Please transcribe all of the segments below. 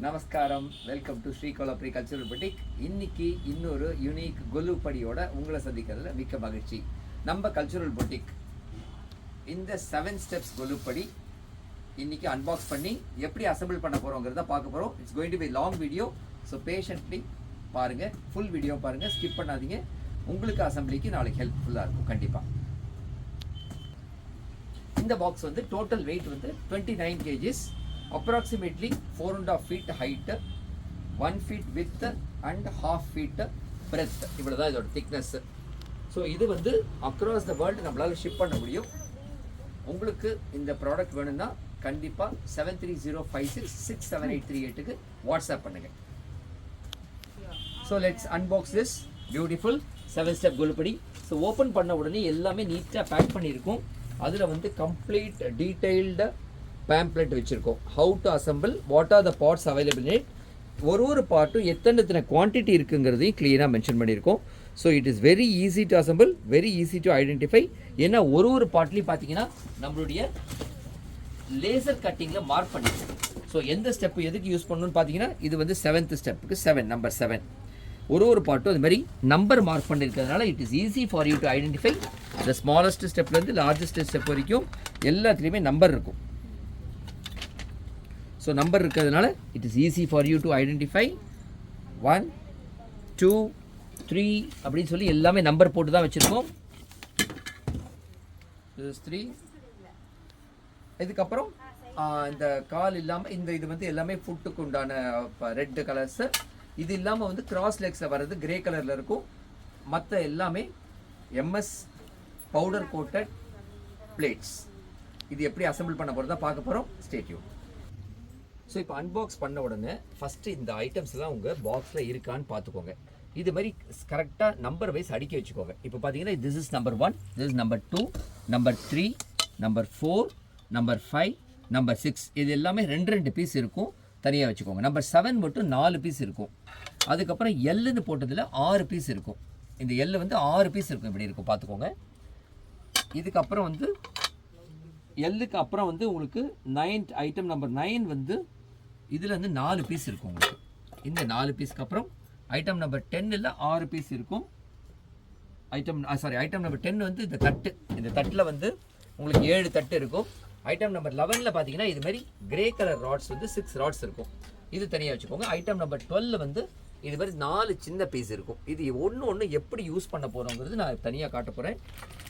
நமஸ்காரம், welcome to Shri Kolhapuri cultural boutique. இன்னைக்கு இன்னொரு யூனிக் கொலுப்படியோட உங்களை சந்திக்கிறதுல மிக்க மகிழ்ச்சி. நம்ம கல்ச்சரல் புட்டிக் இந்த 7 ஸ்டெப்ஸ் கொலுப்படி இன்னைக்கு அன்பாக்ஸ் பண்ணி எப்படி அசம்பிள் பண்ண போகிறோங்கிறத பார்க்க போகிறோம். It's going to be long video, so patiently பாருங்கள், ஃபுல் வீடியோ பாருங்கள், ஸ்கிப் பண்ணாதீங்க. உங்களுக்கு அசம்பிளிக்கு நாளைக்கு ஹெல்ப்ஃபுல்லாக இருக்கும் கண்டிப்பாக. இந்த பாக்ஸ் வந்து டோட்டல் வெயிட் வந்து 29 kgs, approximately 4.5 feet height, 1 feet width and half feet breadth. இவ்வளவுதான் இதோட திக்னஸ். ஸோ இது வந்து அக்ராஸ் த வேர்ல்டு நம்மளால ஷிப் பண்ண முடியும். உங்களுக்கு இந்த ப்ராடக்ட் வேணும்னா கண்டிப்பாக 7305667838க்கு வாட்ஸ்அப் பண்ணுங்க. So let's unbox this beautiful 7 step கொலுப்படி. ஸோ ஓப்பன் பண்ண உடனே எல்லாமே நீட்டாக பேக் பண்ணியிருக்கும். அதில் வந்து கம்ப்ளீட் டீட்டெயில்டு பேம்ப்ளெட் வச்சுருக்கோம். How to assemble, what are the parts available in it, ஒரு பார்ட்டும் எத்தனை குவான்டிட்டி இருக்குங்கிறதையும் கிளியராக மென்ஷன் பண்ணியிருக்கோம். So it is very easy to assemble, very easy to identify. ஏன்னா ஒரு பார்ட்லேயும் பார்த்தீங்கன்னா நம்மளுடைய லேசர் கட்டிங்கில் மார்க் பண்ணியிருக்கோம். ஸோ எந்த ஸ்டெப்பு எதுக்கு யூஸ் பண்ணணும்னு பார்த்தீங்கன்னா இது வந்து 7th ஸ்டெப்புக்கு 7 நம்பர் 7 ஒரு பார்ட்டும் அது மாதிரி நம்பர் மார்க் பண்ணியிருக்கிறதுனால it is easy for you to identify. The smallest ஸ்டெப்லேருந்து லார்ஜஸ்ட் ஸ்டெப் வரைக்கும் எல்லாத்துலேயுமே நம்பர் இருக்கும். ஸோ நம்பர் இருக்கிறதுனால it is easy for you to identify. 1 2 3 அப்படின்னு சொல்லி எல்லாமே நம்பர் போட்டு தான் வச்சுருக்கோம். 3. இதுக்கப்புறம் இந்த கால் இல்லாமல் இது வந்து எல்லாமே ஃபுட்டுக்கு உண்டான ரெட் கலர்ஸு. இது இல்லாமல் வந்து கிராஸ் லெக்ஸில் வர்றது கிரே கலரில் இருக்கும். மற்ற எல்லாமே எம்எஸ் பவுடர் கோட்டட் பிளேட்ஸ். இது எப்படி அசம்பிள் பண்ண போகிறதா பார்க்க போகிறோம். Stay tune. ஸோ இப்போ அன்பாக்ஸ் பண்ண உடனே ஃபஸ்ட்டு இந்த ஐட்டம்ஸ்லாம் உங்கள் பாக்ஸில் இருக்கான்னு பார்த்துக்கோங்க. இது மாதிரி கரெக்டாக நம்பர் வைஸ் அடுக்கி வச்சுக்கோங்க. இப்போ பார்த்தீங்கன்னா this is number 1, this is number 2, number 3, number 4, number 5, number 6. இது எல்லாமே 2 பீஸ் இருக்கும், தனியாக வச்சுக்கோங்க. நம்பர் 7 மட்டும் 4 பீஸ் இருக்கும். அதுக்கப்புறம் எல்லுன்னு போட்டதில் 6 பீஸ் இருக்கும். இந்த எல்லு வந்து 6 பீஸ் இருக்கும், இப்படி இருக்கும் பார்த்துக்கோங்க. இதுக்கப்புறம் வந்து எல்லுக்கு அப்புறம் வந்து உங்களுக்கு 9th ஐட்டம் நம்பர் 9 வந்து இதில் வந்து 4 பீஸ் இருக்கும் உங்களுக்கு. இந்த 4 பீஸ்க்கு அப்புறம் ஐட்டம் நம்பர் 10ல் 6 பீஸ் இருக்கும். ஐட்டம் நம்பர் 10 வந்து இந்த தட்டில் வந்து உங்களுக்கு 7 தட்டு இருக்கும். ஐட்டம் நம்பர் 11ல் பார்த்தீங்கன்னா இது மாதிரி கிரே கலர் ராட்ஸ் வந்து 6 ராட்ஸ் இருக்கும். இது தனியாக வச்சுக்கோங்க. ஐட்டம் நம்பர் 12 வந்து இது மாதிரி 4 சின்ன பீஸ் இருக்கும். இது ஒன்று எப்படி யூஸ் பண்ண போகிறோங்கிறது நான் தனியாக காட்ட போகிறேன்.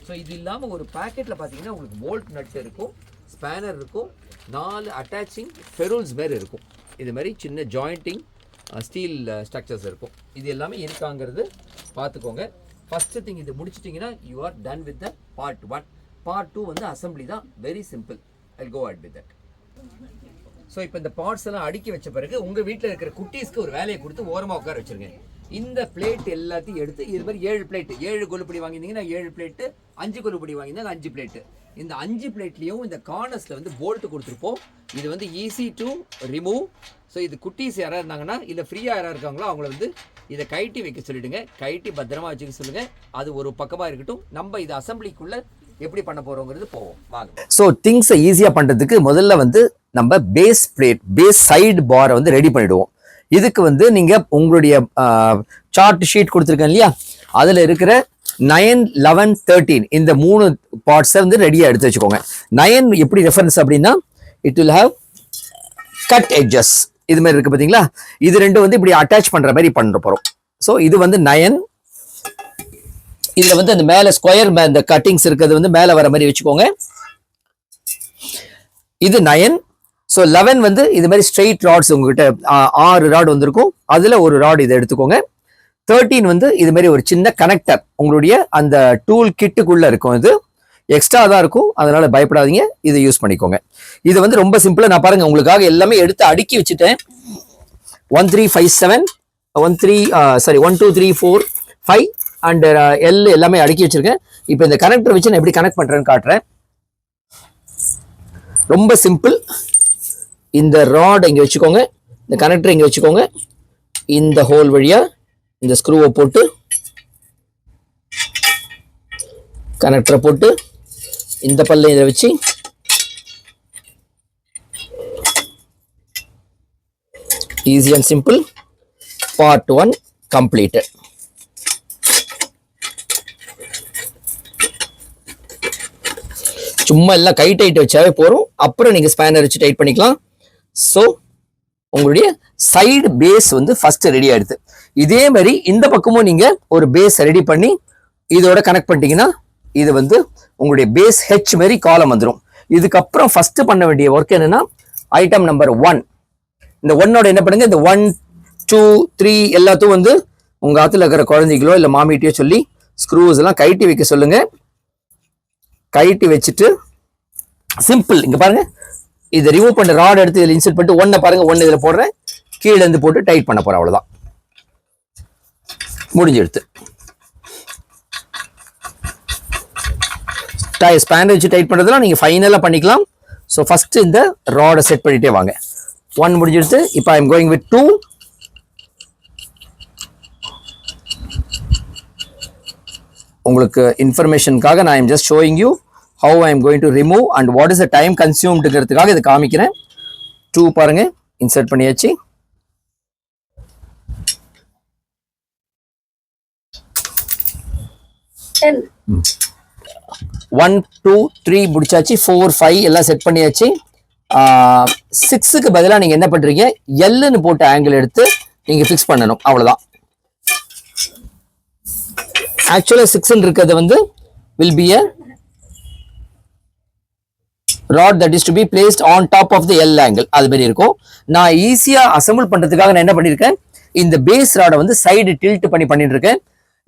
ஸோ இது இல்லாமல் ஒரு பேக்கெட்டில் பார்த்தீங்கன்னா உங்களுக்கு போல்ட் நட் இருக்கும், ஸ்பேனர் இருக்கும், 4 அட்டாச்சிங் ஃபெரூல்ஸ் மாதிரி இருக்கும். இது மாதிரி சின்ன ஜாயிண்டிங் ஸ்டீல் ஸ்ட்ரக்சர்ஸ் இருக்கும். இது எல்லாமே இருக்காங்கிறது பார்த்துக்கோங்க. ஃபஸ்ட்டு திங் இது முடிச்சிட்டிங்கன்னா you are done with the part 1. Part 2 வந்து அசம்பிளி தான், very simple. I go at with that. So இப்போ இந்த பார்ட்ஸ் எல்லாம் அடுக்கி வச்ச பிறகு உங்கள் வீட்டில் இருக்கிற குட்டீஸ்க்கு ஒரு வேலையை கொடுத்து ஓரமாக உட்கார வச்சுருங்க. இந்த பிளேட் எல்லாத்தையும் எடுத்து இது மாதிரி 7 பிளேட்டு, 7 கொலுப்படி வாங்கியிருந்தீங்கன்னா 7 பிளேட்டு, 5 கொலுப்படி வாங்கியிருந்தாங்க 5 பிளேட்டு. இந்த 5 பிளேட்லேயும் இந்த கார்னர்ஸில் வந்து போல்ட்டு கொடுத்துருப்போம். இது வந்து ஈஸி டு ரிமூவ். ஸோ இது குட்டீஸ் யாராக இருந்தாங்கன்னா இல்லை ஃப்ரீயாக யாராக இருக்காங்களோ அவங்கள வந்து இதை கைட்டி வைக்க சொல்லிவிடுங்க. கைட்டி பத்திரமா வச்சுக்க சொல்லுங்கள். அது ஒரு பக்கமாக இருக்கட்டும். நம்ம இது அசம்பிளிக்குள்ளே எப்படி பண்ண போகிறோங்கிறது போவோம் வாங்க. ஸோ திங்ஸை ஈஸியாக பண்ணுறதுக்கு முதல்ல வந்து நம்ம பேஸ் சைடு பாரை வந்து ரெடி பண்ணிவிடுவோம். இதுக்கு வந்து நீங்கள் உங்களுடைய சார்ட் ஷீட் கொடுத்துருக்கேன் இல்லையா, அதில் இருக்கிற 9, 11, 13 இந்த 3 பார்ட்ஸை வந்து ரெடியாக எடுத்து வச்சுக்கோங்க. 9 எப்படி ரெஃபரன்ஸ் அப்படின்னா it will have cut edges. இது மாதிரி இருக்குது பார்த்தீங்களா, இது 2 வந்து இப்படி அட்டாச் பண்ணுற மாதிரி பண்ண போகிறோம். ஸோ இது வந்து 9. இதில் வந்து அந்த மேலே ஸ்கொயர் இந்த கட்டிங்ஸ் இருக்கிறது வந்து மேலே வர மாதிரி வச்சுக்கோங்க. இது 9. ஸோ 11 வந்து இது மாதிரி ஸ்ட்ரெயிட் ராட்ஸ் உங்ககிட்ட 6 ராட் வந்திருக்கும். அதில் ஒரு ராட் இதை எடுத்துக்கோங்க. 13 வந்து இது மாதிரி ஒரு சின்ன கனெக்டர் உங்களுடைய அந்த டூல் கிட்டுக்குள்ளே இருக்கும். இது எக்ஸ்ட்ரா தான் இருக்கும், அதனால பயப்படாதீங்க, இதை யூஸ் பண்ணிக்கோங்க. இது வந்து ரொம்ப சிம்பிளாக நான் பாருங்கள் உங்களுக்காக எல்லாமே எடுத்து அடுக்கி வச்சுட்டேன். 1 3 5 7 1 2 3 4 5 அண்ட் எல் எல்லாமே அடுக்கி வச்சிருக்கேன். இப்போ இந்த கனெக்டர் வச்சு நான் எப்படி கனெக்ட் பண்ணுறேன்னு காட்டுறேன். ரொம்ப சிம்பிள். இந்த ராட் இங்கே வச்சுக்கோங்க, இந்த கனெக்டர் இங்கே வச்சுக்கோங்க. இந்த ஹோல் வழியாக இந்த ஸ்க்ரூவை போட்டு கனெக்டரை போட்டு இந்த பல்ல இதை வச்சு Easy and simple. Part 1 completed. சும்மா எல்லாம் கை டைட் வச்சாவே போறோம். அப்புறம் நீங்க ஸ்பேனர் வச்சு டைட் பண்ணிக்கலாம். ஸோ உங்களுடைய சைடு பேஸ் வந்து ஃபர்ஸ்ட் ரெடி ஆயிடுது. இதே மாதிரி இந்த பக்கமும் நீங்க ஒரு பேஸ் ரெடி பண்ணி இதோட கனெக்ட் பண்ணிட்டீங்கன்னா இது வந்து உங்களுடைய பேஸ் ஹெச் மாதிரி காலம் வந்துடும். இதுக்கப்புறம் ஃபர்ஸ்ட் பண்ண வேண்டிய ஒர்க் என்னன்னா ஐட்டம் நம்பர் 1. இந்த 1ஓட என்ன பண்ணுங்க, இந்த 1 2 3 எல்லாத்தையும் வந்து உங்க ஆத்துல இருக்கிற குழந்தைகளோ இல்ல மாமிட்டியோ சொல்லி ஸ்க்ரூஸ் எல்லாம் கைட்டி வைக்க சொல்லுங்க. கைட்டி வச்சுட்டு சிம்பிள் இங்க பாருங்க, இதை ரிமூவ் பண்ண ராட் எடுத்து இதில் இன்சர்ட் பண்ணிட்டு 1 பாருங்க, 1 இதுல போடுறேன், கீழே இருந்து போட்டு டைட் பண்ண போறேன். அவ்வளவுதான், முடிஞ்செடுத்து. ஸ்பேனர் வச்சு டைட் பண்றதுலாம் நீங்க ஃபைனலா பண்ணிக்கலாம். ஸோ ஃபர்ஸ்ட் இந்த ராடை செட் பண்ணிட்டே வாங்க. 1 முடிஞ்செடுத்து. இப்போ ஐ எம் கோயிங் வித் 2. உங்களுக்கு இன்ஃபர்மேஷனுக்காக நான் just showing you how I am going to remove and what is the time consumed ங்கிறதுக்காக இதை காமிக்கிறேன். 2 பாருங்க, இன்சர்ட் பண்ணியாச்சு. 1 2 3 முடிச்சாச்சு. 4 5 எல்லாம் செட் பண்ணியாச்சு. 6க்கு பதிலாக நீங்க என்ன பண்றீங்க, எல்லுன்னு போட்டு ஆங்கிள் எடுத்து நீங்க ஃபிக்ஸ் பண்ணணும். அவ்வளவுதான். ஆக்சுவலா 6 இருக்கிறது வந்து will be a rod that is to be placed on top of the L angle. அது மாதிரி இருக்கும். நான் ஈஸியா அசெம்பிள் பண்றதுக்காக நான் என்ன பண்ணிருக்கேன், இந்த பேஸ் ராடை வந்து சைடு டில்ட் பண்ணிட்டு இருக்கேன்.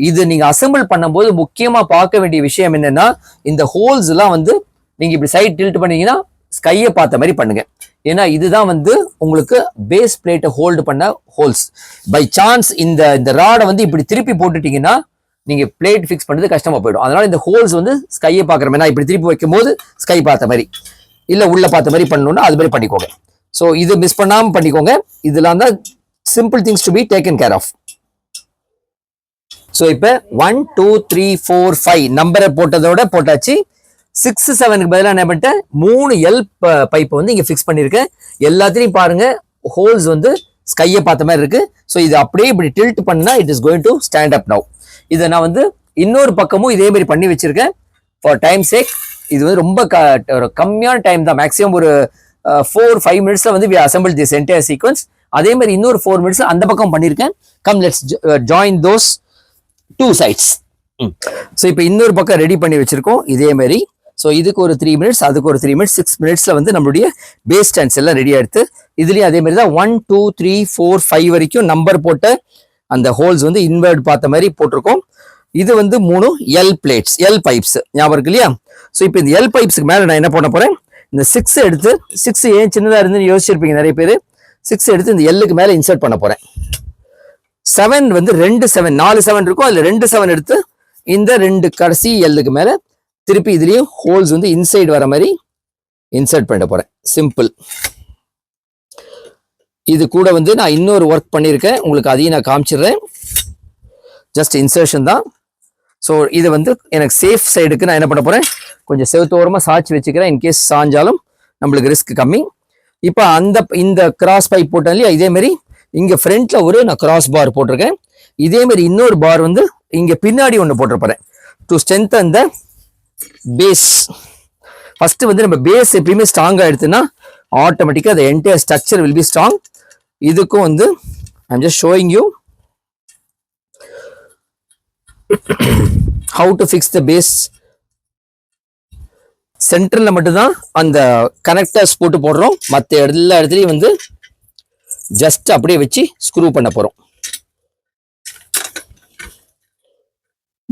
இது நீங்க அசெம்பிள் பண்ணும்போது முக்கியமா பார்க்க வேண்டிய விஷயம் என்னன்னா, இந்த ஹோல்ஸ் எல்லாம் வந்து நீங்க இப்படி சைடு டில்ட் பண்ணீங்கன்னா ஸ்கையை பார்த்த மாதிரி பண்ணுங்க. ஏன்னா இதுதான் வந்து உங்களுக்கு பேஸ் பிளேட்டை ஹோல்டு பண்ண ஹோல்ஸ். பை சான்ஸ் இந்த ராடை வந்து இப்படி திருப்பி போட்டுட்டீங்கன்னா நீங்க பிளேட் ஃபிக்ஸ் பண்றது கஷ்டமா போயிடும். அதனால இந்த ஹோல்ஸ் வந்து ஸ்கையை பார்க்குற மாதிரி, இப்படி திருப்பி வைக்கும் போது ஸ்கை பார்த்த மாதிரி இல்ல உள்ள பார்த்த மாதிரி பண்ணணும்னா அது மாதிரி பண்ணிக்கோங்க. ஸோ இது மிஸ் பண்ணாம பண்ணிக்கோங்க. இதெல்லாம் தான் simple things to be taken care of. So இப்போ 1 2 3 4 5 நம்பரை போட்டாச்சு. 6 7க்கு பதிலாக என்ன பண்ணிட்டேன், 3 எல் பைப்பை வந்து இங்க ஃபிக்ஸ் பண்ணிருக்கேன். எல்லாத்தையும் பாருங்க, ஹோல்ஸ் வந்து ஸ்கையை பார்த்த மாதிரி இருக்கு. ஸோ இது அப்படியே இப்படி டில்ட் பண்ணா it is going to stand up now. இதை நான் வந்து இன்னொரு பக்கமும் இதே மாதிரி பண்ணி வச்சிருக்கேன் ஃபார் டைம் சேக். இது வந்து ரொம்ப ஒரு கம்மியான டைம் தான், மேக்ஸிமம் ஒரு 4-5 மினிட்ஸ்ல வந்து we assembled this entire sequence. அதே மாதிரி இன்னொரு 4 மினிட்ஸ் அந்த பக்கம் பண்ணிருக்கேன். Come let's join those 2 sides. So இப்போ இன்னொரு பக்கம் ரெடி பண்ணி வச்சிருக்கோம் இதே மாதிரி. ஸோ இதுக்கு ஒரு 3 மினிட்ஸ், அதுக்கு ஒரு 3 மினிட்ஸ், 6 மினிட்ஸ்ல வந்து நம்மளுடைய பேஸ் ஸ்டாண்ட்ஸ் எல்லாம் ரெடி ஆயிடுத்து. இதுலயும் அதே மாதிரி தான் 1 2 3 4 5 வரைக்கும் நம்பர் போட்ட அந்த ஹோல்ஸ் வந்து இன்வெர்ட் பார்த்த மாதிரி போட்டிருக்கோம். இது வந்து 3 எல் பிளேட்ஸ், எல் பைப்ஸ் ஞாபகம் இருக்கு இல்லையா? ஸோ இப்போ இந்த எல் பைப்ஸ்க்கு மேலே நான் என்ன பண்ண போறேன், இந்த 6 எடுத்து, 6 ஏன் சின்னதா இருந்துன்னு யோசிச்சிருப்பீங்க நிறைய பேர். 6 எடுத்து இந்த எல்லுக்கு மேலே இன்சர்ட் பண்ண போறேன். 7 வந்து 2 7 4 7 இருக்கும், அதுல 2 7 எடுத்து இந்த 2 கடைசி எல்லுக்கு மேல திருப்பி இதுலயும் ஹோல்ஸ் வந்து இன்சைடு வர மாதிரி இன்சர்ட் பண்ண போறேன். சிம்பிள். இது கூட வந்து நான் இன்னொரு ஒர்க் பண்ணியிருக்கேன், உங்களுக்கு அதையும் நான் காமிச்சிடுறேன். ஜஸ்ட் இன்சர்ஷன் தான். ஸோ இது வந்து எனக்கு சேஃப் சைடுக்கு நான் என்ன பண்ண போறேன், கொஞ்சம் செவுத்தோரமா சாய்ச்சி வச்சுக்கிறேன். இன்கேஸ் சாஞ்சாலும் நம்மளுக்கு ரிஸ்க் கம்மி. இப்போ இந்த கிராஸ் பைப் போட்டேன் இல்லையா, இதே மாதிரி இங்க ஃப்ரண்ட்ல ஒரு நான் கிராஸ் பார் போட்டிருக்கேன். இதே மாதிரி இன்னொரு பார் வந்து இங்க பின்னாடி ஒன்று போட்டிருப்பேன் to strengthen the base. First வந்து நம்ம பேஸ் எப்பயுமே ஸ்ட்ராங்கா எடுத்துன்னா ஆட்டோமேட்டிக்கா the entire structure will be strong. இதுக்கும் வந்து I'm just showing you how to fix the base. சென்டர்ல மட்டும்தான் அந்த கனெக்டர்ஸ் போட்டு போடுறோம், மற்ற எல்லா இடத்துலையும் வந்து ஜஸ்ட் அப்படியே வச்சு ஸ்க்ரூ பண்ண போறோம்.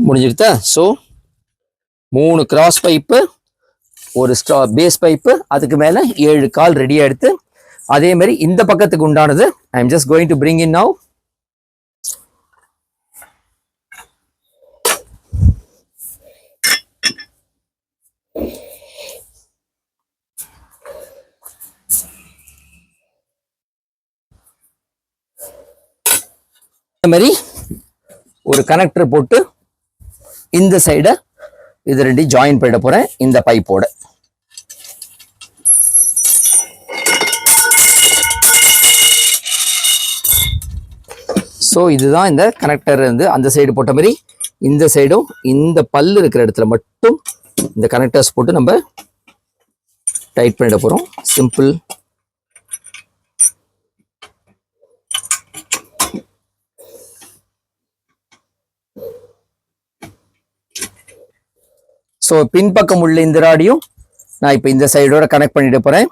முடிஞ்சிருத்தா? ஸோ 3 கிராஸ் பைப்பு, ஒரு பேஸ் பைப்பு, அதுக்கு மேல 7 கால் ரெடியா எடுத்து அதே மாதிரி இந்த பக்கத்துக்கு உண்டானது I am just going to bring in now. இந்த மாதிரி ஒரு கனெக்டர் போட்டு இந்த சைட இது 2 ஜாயின் பண்ண போறேன் இந்த பைப்போட. ஸோ இதுதான் இந்த கனெக்டர் வந்து அந்த சைடு போட்ட மாதிரி இந்த சைடும் இந்த பல்லு இருக்கிற இடத்துல மட்டும் இந்த கனெக்டர்ஸ் போட்டு நம்ம டைட் பண்ணிட போகிறோம். சிம்பிள். ஸோ பின்பக்கம் உள்ள இந்த ராடியும் நான் இப்போ இந்த சைடோட கனெக்ட் பண்ணிட்டு போகிறேன்.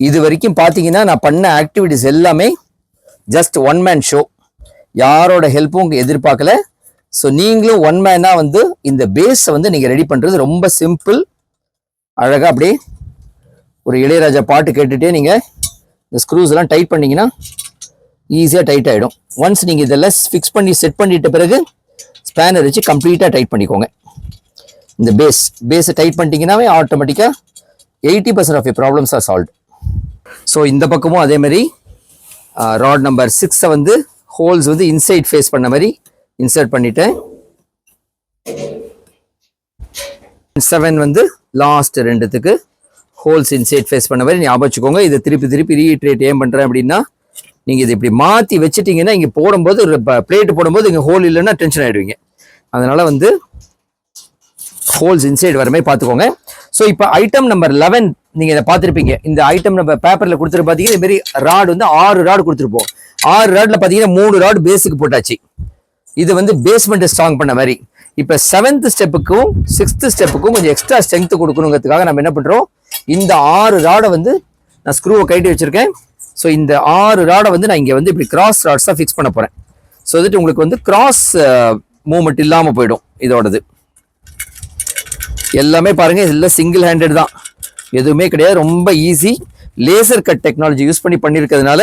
இது வரைக்கும் பார்த்தீங்கன்னா நான் பண்ண ஆக்டிவிட்டிஸ் எல்லாமே ஜஸ்ட் ஒன் மேன் ஷோ, யாரோட ஹெல்ப்பும் எதிர்பார்க்கல. ஸோ நீங்களும் ஒன் மேனாக வந்து இந்த பேஸை வந்து நீங்கள் ரெடி பண்ணுறது ரொம்ப சிம்பிள். அழகாக அப்படியே ஒரு இளையராஜா பாட்டு கேட்டுகிட்டே நீங்கள் இந்த ஸ்க்ரூஸ் எல்லாம் டைட் பண்ணிங்கன்னா ஈஸியாக டைட் ஆகிடும். ஒன்ஸ் நீங்கள் இதெல்லாம் ஃபிக்ஸ் பண்ணி செட் பண்ணிட்ட பிறகு ஸ்பேனர் வச்சு கம்ப்ளீட்டாக டைட் பண்ணிக்கோங்க. இந்த பேஸை டைட் பண்ணிட்டீங்கன்னாவே ஆட்டோமேட்டிக்காக 80% of your problems are solve. So இந்த பக்கமும் அதே மாதிரி ராட் நம்பர் 6 வந்து ஹோல்ஸ் வந்து இன்சைட் ஃபேஸ் பண்ண மாதிரி இன்சர்ட் பண்ணிட்டேன். 7 வந்து லாஸ்ட் ரெண்டுத்துக்கு ஹோல்ஸ் இன்சைட் ஃபேஸ் பண்ண மாதிரி ஞாபகம் வச்சுக்கோங்க. இதை திருப்பி ரீட்ரேட் ஏன் பண்ணுறேன் அப்படின்னா, நீங்கள் இதை இப்படி மாற்றி வச்சுட்டிங்கன்னா இங்கே போடும்போது பிளேட்டு போடும்போது இங்கே ஹோல் இல்லைன்னா டென்ஷன் ஆகிடுவீங்க. அதனால் வந்து ஹோல்ஸ் இன்சைட் வர மாதிரி பார்த்துக்கோங்க. ஸோ இப்போ ஐட்டம் நம்பர் 11 நீங்கள் இதை பார்த்துருப்பீங்க. இந்த ஐட்டம் நம்ம பேப்பரில் கொடுத்துட்டு பார்த்தீங்கன்னா இதுமாரி ராடு வந்து 6 ராடு கொடுத்துருப்போம். 6 ராடில் பார்த்தீங்கன்னா 3 ராடு பேஸுக்கு போட்டாச்சு. இது வந்து பேஸ்மெண்ட்டை ஸ்ட்ராங் பண்ண மாதிரி. இப்போ 7th ஸ்டெப்புக்கும் 6th ஸ்டெப்புக்கும் கொஞ்சம் எக்ஸ்ட்ரா ஸ்ட்ரென்த் கொடுக்கணுங்கிறதுக்காக நம்ம என்ன பண்ணுறோம், இந்த 6 ராடை வந்து நான் ஸ்க்ரூவை கட்டி வச்சுருக்கேன். ஸோ இந்த 6 ராடை வந்து நான் இங்கே வந்து இப்படி கிராஸ் ராட்ஸாக ஃபிக்ஸ் பண்ண போகிறேன். ஸோ வந்துட்டு உங்களுக்கு வந்து கிராஸ் மூவ்மெண்ட் இல்லாமல் போயிடும். இதோடது எல்லாமே பாருங்கள், இதில் சிங்கிள் ஹேண்டட் தான், எதுவுமே கிடையாது, ரொம்ப easy. Laser cut technology use பண்ணி பண்ணியிருக்கிறதுனால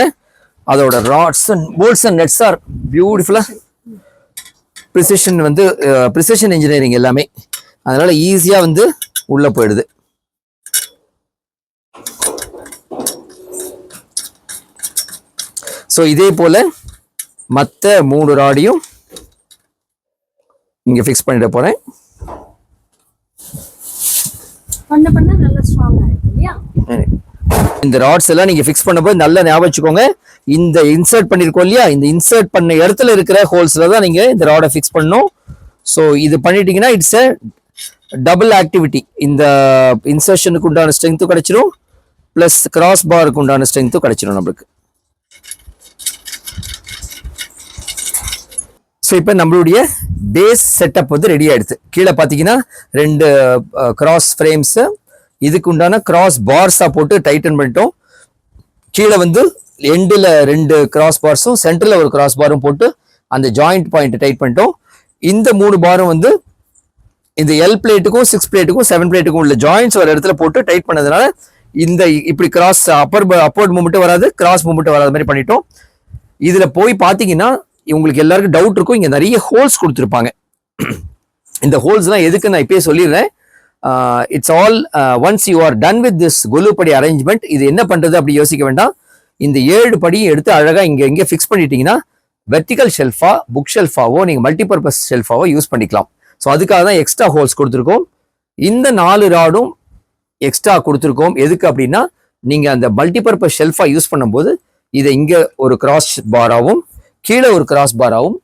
அதோட rods and bolts and nets are பியூட்டிஃபுல்லாக ப்ரிசிஷன் வந்து ப்ரிசிஷன் இன்ஜினியரிங் எல்லாமே, அதனால ஈஸியாக வந்து உள்ளே போயிடுது. ஸோ இதே போல் மற்ற 3 ராடையும் இங்கே ஃபிக்ஸ் பண்ணிட போகிறேன். இந்த ராட்ஸ் எல்லாம் நீங்க ஃபிக்ஸ் பண்ணும்போது நல்லா ஞாபகம் வச்சுக்கோங்க, இந்த இன்சர்ட் பண்ணிருக்கோம் இல்லையா, இந்த இன்சர்ட் பண்ண இடத்துல இருக்கிற ஹோல்ஸ்ல தான் நீங்க இந்த ராடை ஃபிக்ஸ் பண்ணணும். ஸோ இது பண்ணிட்டீங்கன்னா இட்ஸ் எ டபுள் ஆக்டிவிட்டி. இந்த இன்சர்ஷனுக்கு உண்டான ஸ்ட்ரென்த்தும் கிடைச்சிரும், பிளஸ் கிராஸ் பாருக்கு உண்டான ஸ்ட்ரென்த்தும் கிடைச்சிரும் நம்மளுக்கு. ஸோ இப்போ நம்மளுடைய பேஸ் செட்டப் வந்து ரெடி ஆயிடுது. கீழே பார்த்தீங்கன்னா 2 கிராஸ் ஃப்ரேம்ஸு, இதுக்கு உண்டான கிராஸ் பார்ஸாக போட்டு டைட்டன் பண்ணிட்டோம். கீழே வந்து எண்டில் 2 கிராஸ் பார்ஸும் சென்டரில் ஒரு கிராஸ் பாரும் போட்டு அந்த ஜாயிண்ட் பாயிண்ட் டைட் பண்ணிட்டோம். இந்த 3 பாரும் வந்து இந்த எல் பிளேட்டுக்கும் 6 பிளேட்டுக்கும் 7 பிளேட்டுக்கும் உள்ள ஜாயின்ஸ் ஒரு இடத்துல போட்டு டைட் பண்ணதுனால இந்த இப்படி கிராஸ் அப்போர்ட் மூமெண்ட்டும் வராது, கிராஸ் மூமெண்ட்டும் வராத மாதிரி பண்ணிட்டோம். இதில் போய் பார்த்தீங்கன்னா உங்களுக்கு எல்லாருக்கும் டவுட் இருக்கும், இங்கே நிறைய ஹோல்ஸ் கொடுத்துருப்பாங்க. இந்த ஹோல்ஸ்லாம் எதுக்கு நான் இப்பயே சொல்லிடுறேன். It's all once you are done with this கொலுப்படி அரேஞ்ச்மெண்ட், இது என்ன பண்ணுறது அப்படி யோசிக்க வேண்டாம். இந்த 7 படியும் எடுத்து அழகாக இங்கே ஃபிக்ஸ் பண்ணிட்டீங்கன்னா வெர்டிக்கல் ஷெல்ஃபா புக் ஷெல்ஃபாவோ நீங்கள் மல்டிபர்பஸ் ஷெல்ஃபாவோ யூஸ் பண்ணிக்கலாம். ஸோ அதுக்காக தான் எக்ஸ்ட்ரா ஹோல்ஸ் கொடுத்துருக்கோம். இந்த 4 ராடும் எக்ஸ்ட்ரா கொடுத்துருக்கோம். எதுக்கு அப்படின்னா நீங்கள் அந்த மல்டிபர்பஸ் ஷெல்ஃபா யூஸ் பண்ணும்போது இதை இங்கே ஒரு கிராஸ் பாராகவும் கீழே ஒரு கிராஸ் பாராகவும்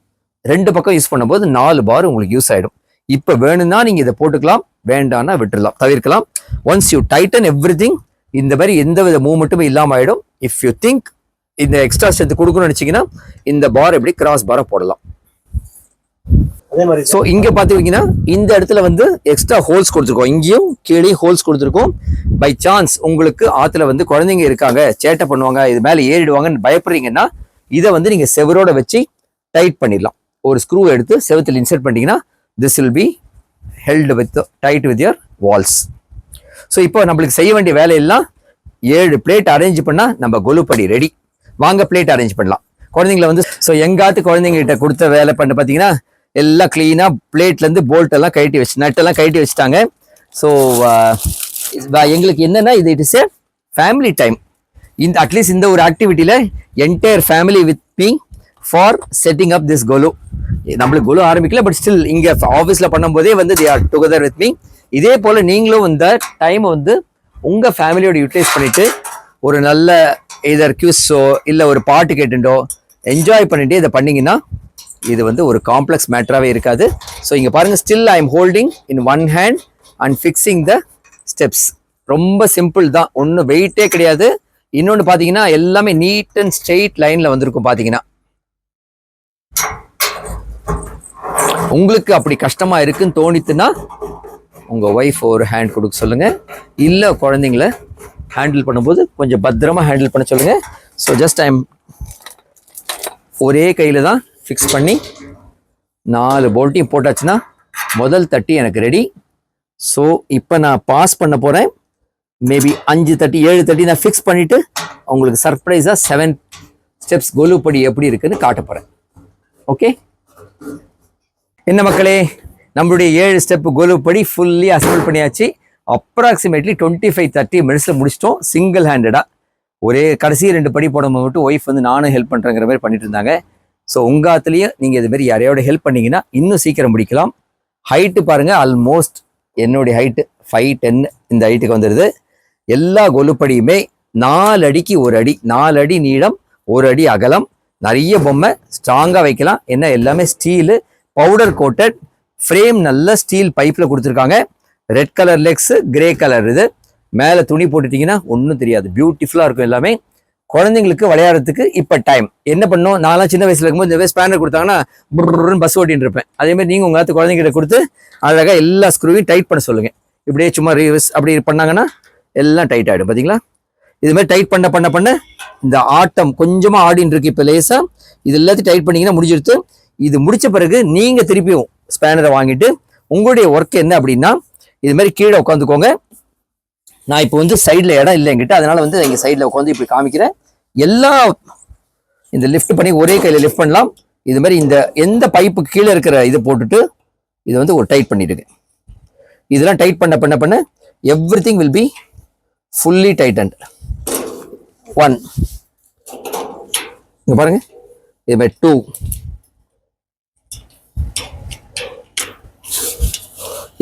2 பக்கம் யூஸ் பண்ணும்போது 4 பார் உங்களுக்கு யூஸ் ஆகிடும். இப்போ வேணும்னா நீங்கள் இதை போட்டுக்கலாம், வேண்டாம்னா விட்டுடலாம், தவிர்க்கலாம். ஒன்ஸ் யூ டைட்டன் எவ்ரிதிங், இந்த மாதிரி எந்த வித மூவ்மெண்ட்டுமே இல்லாமல் ஆகிடும். இஃப் யூ திங்க் இந்த எக்ஸ்ட்ரா ஸ்ட்ரென்த் கொடுக்கணும்னு நினச்சிங்கன்னா இந்த பார் எப்படி கிராஸ் பாரை போடலாம். ஸோ இங்கே பார்த்துக்கிங்கன்னா இந்த இடத்துல வந்து எக்ஸ்ட்ரா ஹோல்ஸ் கொடுத்துருக்கோம், இங்கேயும் கீழே ஹோல்ஸ் கொடுத்துருக்கோம். பை சான்ஸ் உங்களுக்கு ஆற்றுல வந்து குழந்தைங்க இருக்காங்க, சேட்டை பண்ணுவாங்க, இது மேலே ஏறிடுவாங்கன்னு பயப்படுறீங்கன்னா இதை வந்து நீங்கள் செவரோட வச்சு டைட் பண்ணிடலாம். ஒரு ஸ்க்ரூ எடுத்து செவத்தில் இன்சர்ட் பண்ணிட்டீங்கன்னா this will be held with tight with your walls. So இப்போ நம்மளுக்கு செய்ய வேண்டிய வேலையெல்லாம் 7 பிளேட் அரேஞ்ச் பண்ணால் நம்ம கொலுப்படி ரெடி. வாங்க பிளேட் அரேஞ்ச் பண்ணலாம். குழந்தைங்கள வந்து ஸோ எங்காத்து குழந்தைங்ககிட்ட கொடுத்த வேலை பண்ண பார்த்தீங்கன்னா எல்லாம் க்ளீனாக பிளேட்லேருந்து போல்ட்டெல்லாம் கழட்டி வச்சு நட்டெல்லாம் கழட்டி வச்சுட்டாங்க. ஸோ எங்களுக்கு என்னென்னா இது it is a family time. இந்த அட்லீஸ்ட் இந்த ஒரு ஆக்டிவிட்டியில் entire family with me for setting up this Golu. நம்மளுக்கு கொலு ஆரம்பிக்கல, பட் ஸ்டில் இங்கே ஆஃபீஸில் பண்ணும்போதே வந்து they are together with me. இதே போல் நீங்களும் இந்த டைமை வந்து உங்கள் ஃபேமிலியோட யூட்டிலைஸ் பண்ணிவிட்டு ஒரு நல்ல இதர் கியூஸோ இல்லை ஒரு பாட்டு கேட்டுட்டோ என்ஜாய் பண்ணிட்டு இதை பண்ணீங்கன்னா இது வந்து ஒரு காம்ப்ளெக்ஸ் மேட்டராகவே இருக்காது. ஸோ இங்கே பாருங்கள், still I am holding in one hand and fixing the steps. ரொம்ப சிம்பிள் தான், ஒன்றும் வெயிட்டே கிடையாது. இன்னொன்று பார்த்தீங்கன்னா எல்லாமே நீட் அண்ட் ஸ்ட்ரெயிட் லைனில் வந்திருக்கும். பார்த்தீங்கன்னா உங்களுக்கு அப்படி கஷ்டமாக இருக்குன்னு தோணித்துன்னா உங்கள் ஒய்ஃப் ஒரு ஹேண்ட் கொடுக்க சொல்லுங்கள், இல்லை குழந்தைங்கள ஹேண்டில் பண்ணும்போது கொஞ்சம் பத்திரமா ஹேண்டில் பண்ண சொல்லுங்கள். ஸோ ஜஸ்ட் ஐம் ஒரே கையில் தான் ஃபிக்ஸ் பண்ணி 4 போல்ட்டையும் போட்டாச்சுன்னா முதல் தட்டி எனக்கு ரெடி. ஸோ இப்போ நான் பாஸ் பண்ண போகிறேன். மேபி 5 தட்டி 7 தட்டி நான் ஃபிக்ஸ் பண்ணிவிட்டு உங்களுக்கு சர்ப்ரைஸாக 7 ஸ்டெப்ஸ் கொலுப்படி எப்படி இருக்குன்னு காட்ட போகிறேன். ஓகே, என்ன மக்களே, நம்மளுடைய 7 ஸ்டெப் கொலுப்படி ஃபுல்லி அசம்பிள் பண்ணியாச்சு. அப்ராக்சிமேட்லி 25-30 மினிட்ஸில் முடிச்சிட்டோம் சிங்கிள் ஹேண்டடாக. ஒரே கடைசி 2 படி போடும்போது மட்டும் ஒய்ஃப் வந்து நானும் ஹெல்ப் பண்ணுறேங்கிற மாதிரி பண்ணிட்டு இருந்தாங்க. ஸோ உங்காத்துலேயும் நீங்கள் இதுமாரி யாரையோட ஹெல்ப் பண்ணிங்கன்னா இன்னும் சீக்கிரம் முடிக்கலாம். ஹைட்டு பாருங்கள், ஆல்மோஸ்ட் என்னுடைய ஹைட்டு 5'10" இந்த ஹைட்டுக்கு வந்துடுது. எல்லா கொலுப்படியுமே 4 அடிக்கு 1 அடி, 4 அடி நீளம், 1 அடி அகலம். நிறைய பொம்மை ஸ்ட்ராங்காக வைக்கலாம். என்ன எல்லாமே ஸ்டீலு, பவுடர் கோட்டட் ஃப்ரேம், நல்ல ஸ்டீல் பைப்பில் கொடுத்துருக்காங்க. Red colour legs, grey colour இது. மேலே துணி போட்டுட்டிங்கன்னா ஒன்றும் தெரியாது, பியூட்டிஃபுல்லாக இருக்கும் எல்லாமே. குழந்தைங்களுக்கு விளையாடுறதுக்கு இப்போ டைம் என்ன பண்ணோம், நான்லாம் சின்ன வயசில் இருக்கும்போது இந்த மாதிரி ஸ்பேனர் கொடுத்தாங்கன்னா புர்ன்னு பஸ் ஓட்டின்னு இருப்பேன். அதேமாதிரி நீங்கள் உங்கள் குழந்தைங்கிட்ட கொடுத்து அழகாக எல்லா ஸ்க்ரூவையும் டைட் பண்ண சொல்லுங்கள். இப்படியே சும்மா ரிவர்ஸ் அப்படி பண்ணாங்கன்னா எல்லாம் டைட் ஆகிடும். பார்த்தீங்களா, இதுமாதிரி டைட் பண்ண பண்ண பண்ண இந்த ஆட்டம் கொஞ்சமாக ஆடின்னு இருக்கு. இப்போ லேசாக இது எல்லாத்தையும் டைட் பண்ணிங்கன்னா முடிஞ்சிடுத்து. இது முடித்த பிறகு நீங்கள் திருப்பியும் ஸ்பேனரை வாங்கிட்டு உங்களுடைய ஒர்க் என்ன அப்படின்னா, இது மாதிரி கீழே உட்காந்துக்கோங்க. நான் இப்போ வந்து சைடில் இடம் இல்லை என்கிட்ட, அதனால வந்து இங்கே சைடில் உட்காந்து இப்படி காமிக்கிறேன். எல்லா இந்த லிஃப்ட் பண்ணி ஒரே கையில் லிஃப்ட் பண்ணலாம். இது மாதிரி இந்த எந்த பைப்பு கீழே இருக்கிற இதை போட்டுட்டு இதை வந்து ஒரு டைட் பண்ணிடுங்க. இதெல்லாம் டைட் பண்ண பண்ண பண்ண everything will be fully tightened. 1 இங்கே பாருங்க, இது மாதிரி 2,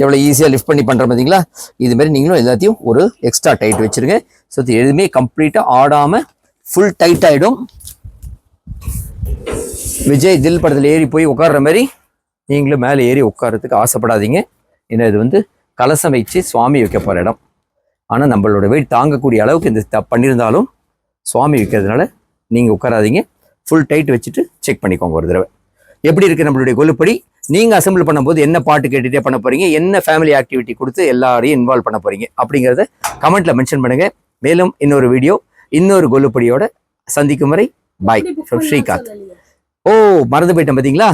எவ்வளோ ஈஸியாக லிஃப்ட் பண்ணி பண்ணுற பார்த்தீங்களா. இதுமாரி நீங்களும் எல்லாத்தையும் ஒரு எக்ஸ்ட்ரா டைட் வச்சுருங்க. ஸோ எதுவுமே கம்ப்ளீட்டாக ஆடாமல் ஃபுல் டைட் ஆகிடும். விஜய் தில் படத்தில் ஏறி போய் உட்கார்ற மாதிரி நீங்களும் மேலே ஏறி உட்காரத்துக்கு ஆசைப்படாதீங்க. ஏன்னா இது வந்து கலசம் வச்சு சுவாமி வைக்க போகிற இடம். ஆனால் நம்மளோட வெயிட் தாங்கக்கூடிய அளவுக்கு இந்த பண்ணியிருந்தாலும் சுவாமி வைக்கிறதுனால நீங்கள் உட்காராதீங்க. ஃபுல் டைட் வச்சுட்டு செக் பண்ணிக்கோங்க ஒரு தடவை எப்படி இருக்குது நம்மளுடைய கொலுப்படி. நீங்கள் அசம்பிள் பண்ணும்போது என்ன பாட்டு கேட்டுகிட்டே பண்ண போகிறீங்க, என்ன ஃபேமிலி ஆக்டிவிட்டி கொடுத்து எல்லாரையும் இன்வால்வ் பண்ண போகிறீங்க அப்படிங்கிறத கமெண்ட்டில் மென்ஷன் பண்ணுங்கள். மேலும் இன்னொரு வீடியோ இன்னொரு கொலுப்படியோட சந்திக்கும் வரை பாய் ஃப்ரம் ஸ்ரீகாந்த். ஓ மறந்து போயிட்டேன் பார்த்தீங்களா,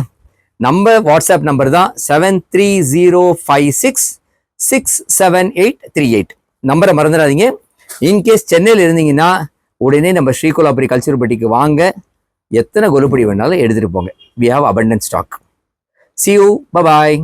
நம்ம வாட்ஸ்அப் நம்பர் தான் 7306678838. நம்பரை மறந்துடாதீங்க. இன்கேஸ் சென்னையில் இருந்தீங்கன்னா உடனே நம்ம ஸ்ரீகோலாபுரி கல்ச்சர் பட்டிக்கு வாங்க. எத்தனை கொலுப்படி வேணாலும் எடுத்துகிட்டு போங்க. We have abundant stock. See you. Bye-bye.